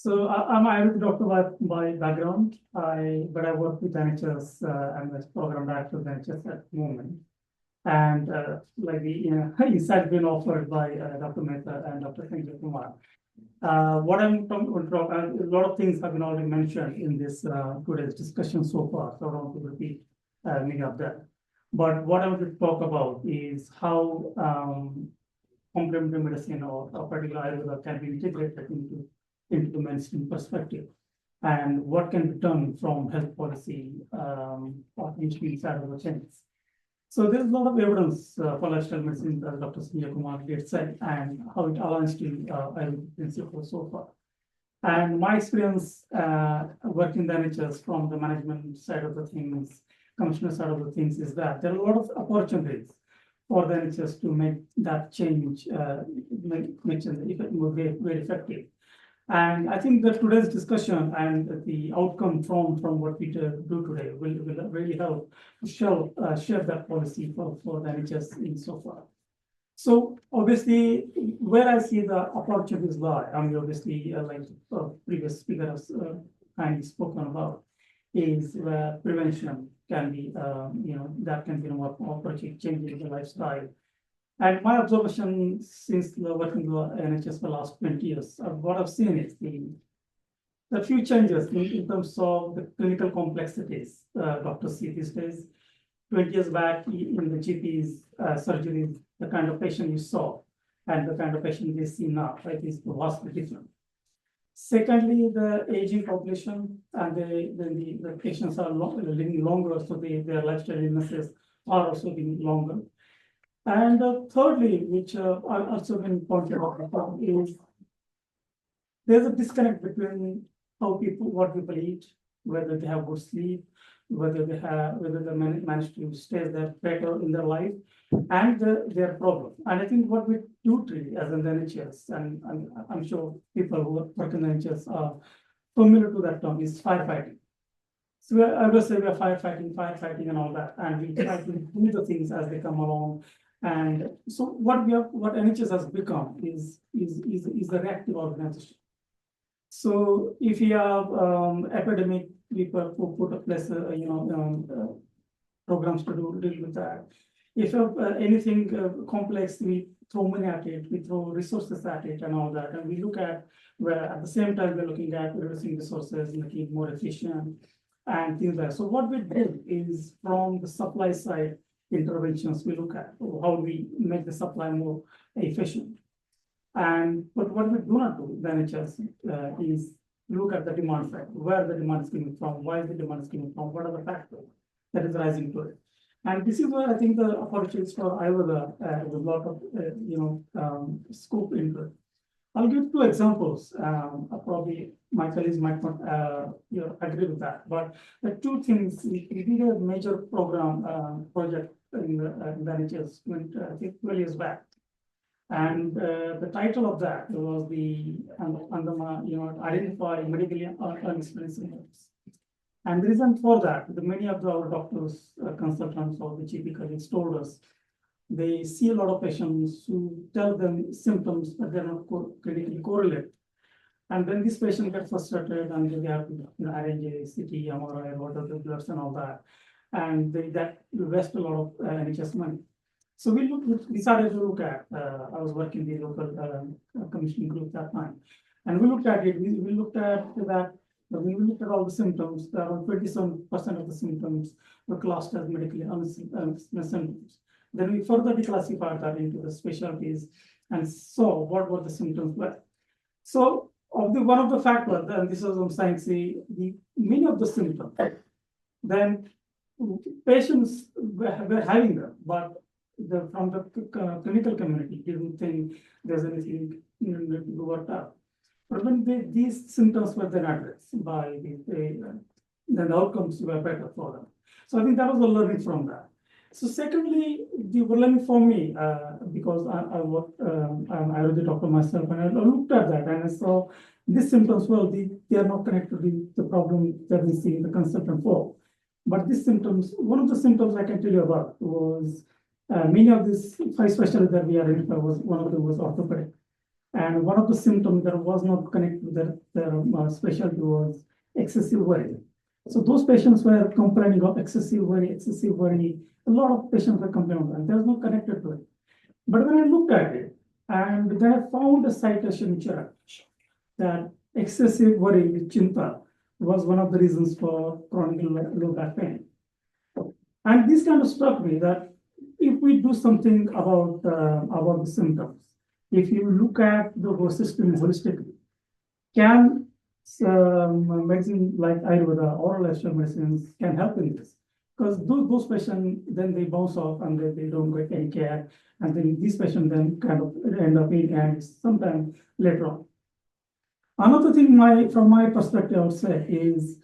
I'm a doctor by background. But I work with NHS. I'm the program director of NHS at the moment. And like the insight been offered by Dr. Mehta and Dr. Sanjay Kumar. What I'm talking about, a lot of things have been already mentioned in this today's discussion so far, so I don't want to repeat many of that. But what I want to talk about is how complementary medicine or particular Ayurveda can be integrated into the mainstream perspective, and what can be done from health policy or engineering side of the things. So there's a lot of evidence for lifestyle medicine, as Dr. Sanjay Kumar did said, and how it aligns to Ayurvedic principles so far. And my experience working in the NHS from the management side of the things, commissioner side of the things, is that there are a lot of opportunities for the NHS to make that change, make change very effective. And I think that today's discussion and the outcome from what we do today will really help share that policy for the NHS in so far. So obviously, where I see the opportunities lie, I mean, obviously, like previous speaker has kindly spoken about, is where prevention can be, that can be more opportunity, changing the lifestyle. And my observation since working with NHS for the last 20 years, what I've seen is the few changes in terms of the clinical complexities doctors see these days. 20 years back in the GP's surgeries, the kind of patient you saw and the kind of patient they see now, right, is vastly different. Secondly, the aging population and the patients are living longer, so their lifestyle illnesses are also living longer. And thirdly, which also been pointed out, is there's a disconnect between what people eat, whether they have good sleep, whether they manage to stay there better in their life, and their problem. And I think what we do treat as an NHS, and I'm sure people who work in the NHS are familiar to that term, is firefighting. So I will say we're firefighting and all that, and we try to do the things as they come along. And so what NHS has become is a reactive organization. So if you have epidemic, we put a place, programs to deal with that. If you have anything complex, we throw money at it, we throw resources at it, and all that. And we look at where at the same time we're looking at reducing resources, making it more efficient, and things like that. So what we do is from the supply side interventions, we look at how we make the supply more efficient. But what we do not do, the NHS, is look at the demand side, where the demand is coming from, why the demand is coming from, what are the factors that is rising to it. And this is where I think the opportunities for Ayurveda with a lot of scope into it. I'll give two examples. Probably my colleagues might not agree with that, but the two things, we did a major project in the NHS, I think 12 years back. And the title of that was the identify medically unexplained symptoms. And the reason for that, many of our doctors, consultants, or the GP colleagues told us they see a lot of patients who tell them symptoms, but they're not clinically correlated. And then this patient gets frustrated, and they have to arrange a CT, MRI, what are the bloods and all that. And that waste a lot of NHS money. So we decided to look at, I was working in the local commissioning group that time. And we looked at it, we looked at that, when we looked at all the symptoms, around 27% of the symptoms were classed as medically unexplained symptoms. Then we further declassified that into the specialties and saw what were the symptoms were. So one of the factors, and this was on science, the many of the symptoms, then patients were having them, but from the clinical community didn't think there's anything to be worked out. But when these symptoms were then addressed by then the outcomes were better for them. So I think that was a learning from that. So secondly, the learning for me, because I worked, I'm Ayurvedic doctor myself, and I looked at that and I saw these symptoms, well, they are not connected with the problem that we see in the consultant for. But these symptoms, one of the symptoms I can tell you about was many of these 5 specialties that we identified, one of them was orthopedic. And one of the symptoms that was not connected with their specialty was excessive worry. So those patients were complaining of excessive worry. A lot of patients were complaining of that. There's no connected to it. But when I looked at it, and then I found a citation that excessive worry with chinta was one of the reasons for chronic low back pain. And this kind of struck me that if we do something about the symptoms, if you look at the whole system holistically, can medicine like Ayurveda, oral Ayurvedic medicines can help in this? Because those patients, then they bounce off and they don't get any care. And then these patients then kind of end up in hands sometime later on. Another thing from my perspective, I would say, is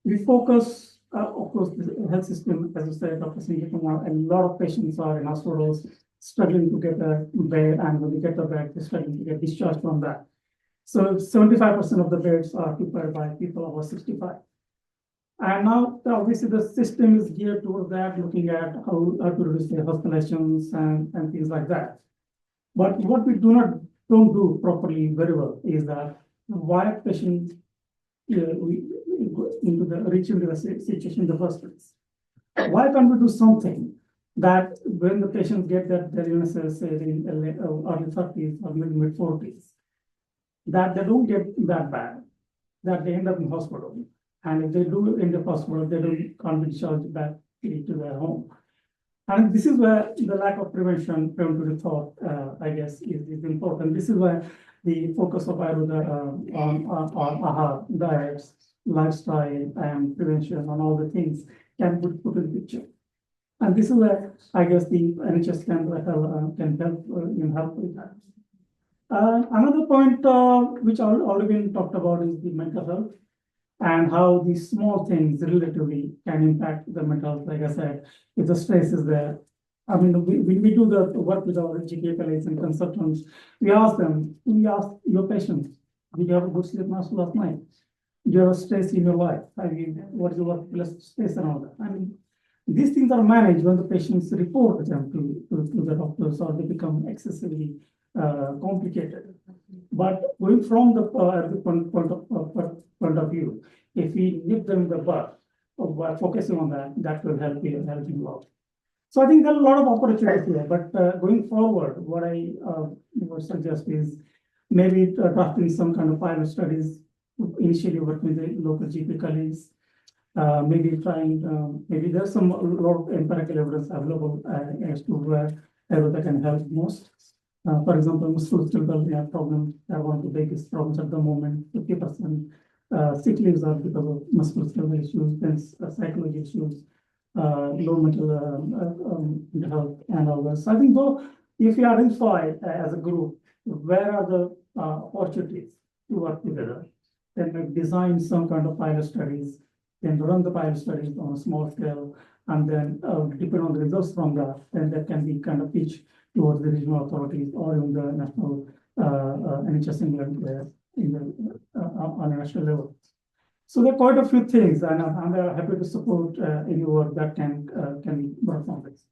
we focus, of course, the health system, as you said, Dr. Singh Kumar, a lot of patients are in hospitals struggling to get a bed, and when they get the bed, they're struggling to get discharged from that. So 75% of the beds are occupied by people over 65. And now, obviously, the system is geared towards that, looking at how to reduce the hospitalizations and things like that. But what we don't do properly very well is that why patients reach into the situation in the first place. Why can't we do something that when the patients get their illnesses, say in early 30s or mid 40s, that they don't get that bad, that they end up in hospital. And if they do end up hospital, they can't be discharged back to their home. And this is where the lack of preventative thought, I guess, is important. This is where the focus of Ayurveda on AHA, diets, lifestyle, and prevention, and all the things can be put in the picture. And this is where I guess the NHS can help with that. Another point which already been talked about is the mental health and how these small things relatively can impact the mental health. Like I said, if the stress is there, I mean, when we do the work with our GKPLAs and consultants, we ask your patients, did you have a good sleep last night? Do you have stress in your life? I mean, what is the workplace stress and all that? I mean, these things are managed when the patients report them to the doctors, or they become excessively complicated. But going from the point of view, if we nip them in the bud by focusing on that will help you out. So I think there are a lot of opportunities here, but going forward, what I would suggest is maybe drafting some kind of pilot studies, initially working with the local GP colleagues, maybe trying, maybe there's a lot of empirical evidence available as to where Ayurveda can help most. For example, musculoskeletal problem are one of the biggest problems at the moment. 50% sick leaves are because of musculoskeletal issues, then psychology issues, low mental health, and all that. So I think though, if we identify as a group, where are the opportunities to work together, then we design some kind of pilot studies, then run the pilot studies on a small scale, and then depending on the results from that, then that can be kind of pitched towards the regional authorities or in the national NHS England on a national level. So there are quite a few things, and I'm happy to support any work that can be brought from this.